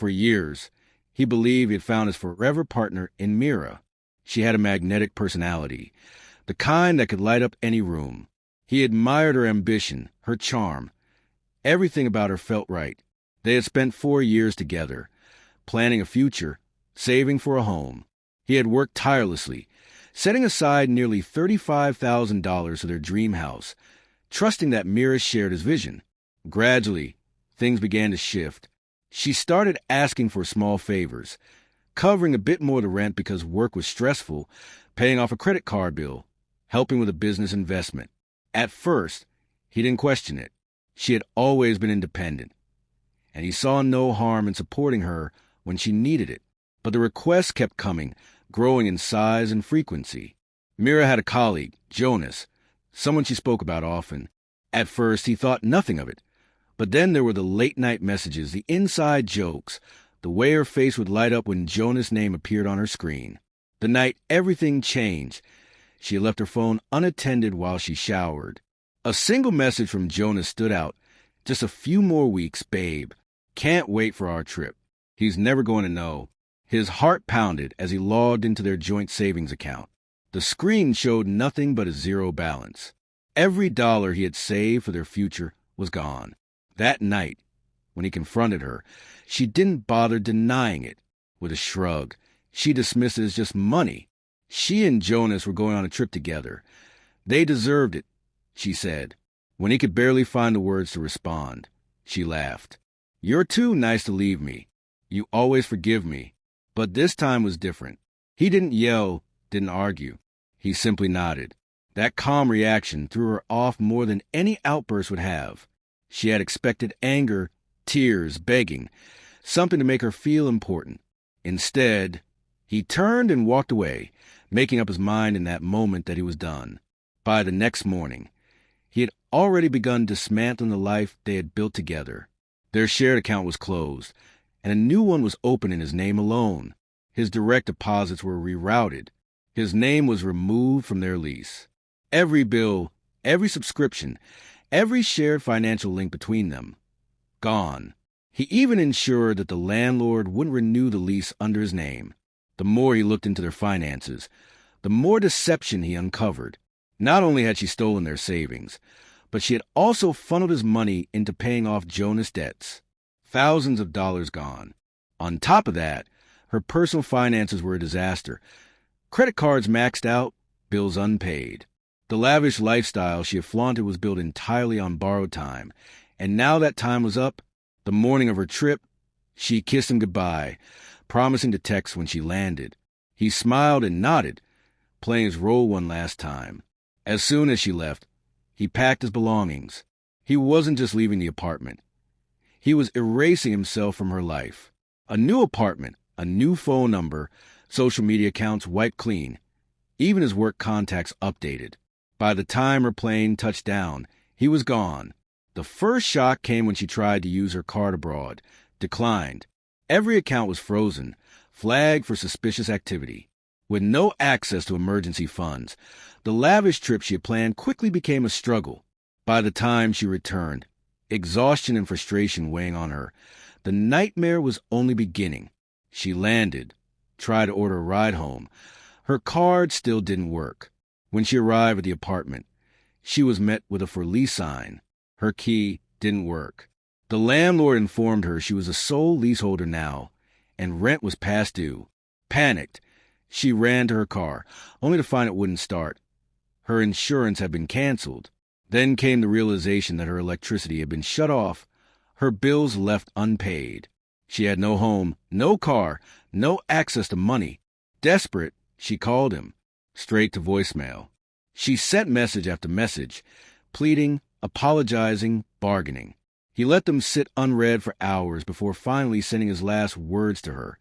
For years, he believed he had found his forever partner in Mira. She had a magnetic personality, the kind that could light up any room. He admired her ambition, her charm. Everything about her felt right. They had spent 4 years together, planning a future, saving for a home. He had worked tirelessly, setting aside nearly $35,000 for their dream house, trusting that Mira shared his vision. Gradually, things began to shift. She started asking for small favors, covering a bit more of the rent because work was stressful, paying off a credit card bill, helping with a business investment. At first, he didn't question it. She had always been independent, and he saw no harm in supporting her when she needed it. But the requests kept coming, growing in size and frequency. Mira had a colleague, Jonas, someone she spoke about often. At first, he thought nothing of it. But then there were the late-night messages, the inside jokes, the way her face would light up when Jonas' name appeared on her screen. The night everything changed, she had left her phone unattended while she showered. A single message from Jonas stood out. Just a few more weeks, babe. Can't wait for our trip. He's never going to know. His heart pounded as he logged into their joint savings account. The screen showed nothing but a zero balance. Every dollar he had saved for their future was gone. That night, when he confronted her, she didn't bother denying it. With a shrug, she dismissed it as just money. She and Jonas were going on a trip together. They deserved it, she said. When he could barely find the words to respond, she laughed. You're too nice to leave me. You always forgive me. But this time was different. He didn't yell, didn't argue. He simply nodded. That calm reaction threw her off more than any outburst would have. She had expected anger, tears, begging, something to make her feel important. Instead, he turned and walked away, making up his mind in that moment that he was done. By the next morning, he had already begun dismantling the life they had built together. Their shared account was closed, and a new one was open in his name alone. His direct deposits were rerouted. His name was removed from their lease. Every bill, every subscription, every shared financial link between them, gone. He even ensured that the landlord wouldn't renew the lease under his name. The more he looked into their finances, the more deception he uncovered. Not only had she stolen their savings, but she had also funneled his money into paying off Jonas' debts. Thousands of dollars gone. On top of that, her personal finances were a disaster. Credit cards maxed out, bills unpaid. The lavish lifestyle she had flaunted was built entirely on borrowed time, and now that time was up. The morning of her trip, she kissed him goodbye, promising to text when she landed. He smiled and nodded, playing his role one last time. As soon as she left, he packed his belongings. He wasn't just leaving the apartment. He was erasing himself from her life. A new apartment, a new phone number, social media accounts wiped clean, even his work contacts updated. By the time her plane touched down, he was gone. The first shock came when she tried to use her card abroad. Declined. Every account was frozen, flagged for suspicious activity. With no access to emergency funds, the lavish trip she had planned quickly became a struggle. By the time she returned, exhaustion and frustration weighing on her, the nightmare was only beginning. She landed, tried to order a ride home. Her card still didn't work. When she arrived at the apartment, she was met with a for lease sign. Her key didn't work. The landlord informed her she was a sole leaseholder now, and rent was past due. Panicked, she ran to her car, only to find it wouldn't start. Her insurance had been canceled. Then came the realization that her electricity had been shut off, her bills left unpaid. She had no home, no car, no access to money. Desperate, she called him, straight to voicemail. She sent message after message, pleading, apologizing, bargaining. He let them sit unread for hours before finally sending his last words to her.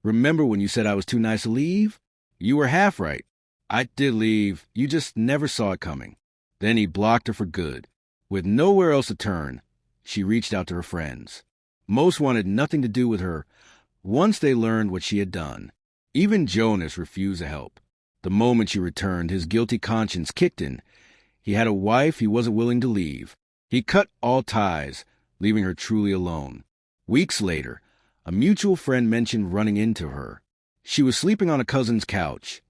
Remember when you said I was too nice to leave? You were half right. I did leave. You just never saw it coming. Then he blocked her for good. With nowhere else to turn, she reached out to her friends. Most wanted nothing to do with her once they learned what she had done. Even Jonas refused to help. The moment she returned, his guilty conscience kicked in. He had a wife he wasn't willing to leave. He cut all ties, leaving her truly alone. Weeks later, A mutual friend mentioned running into her. She was sleeping on a cousin's couch,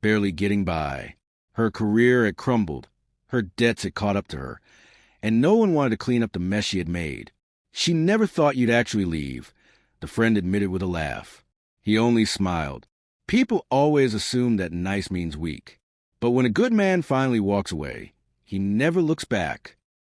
barely getting by. Her career had crumbled. Her debts had caught up to her, and no one wanted to clean up the mess she had made. She never thought you'd actually leave, the friend admitted with a laugh. He only smiled. People always assume that nice means weak. But when a good man finally walks away, he never looks back.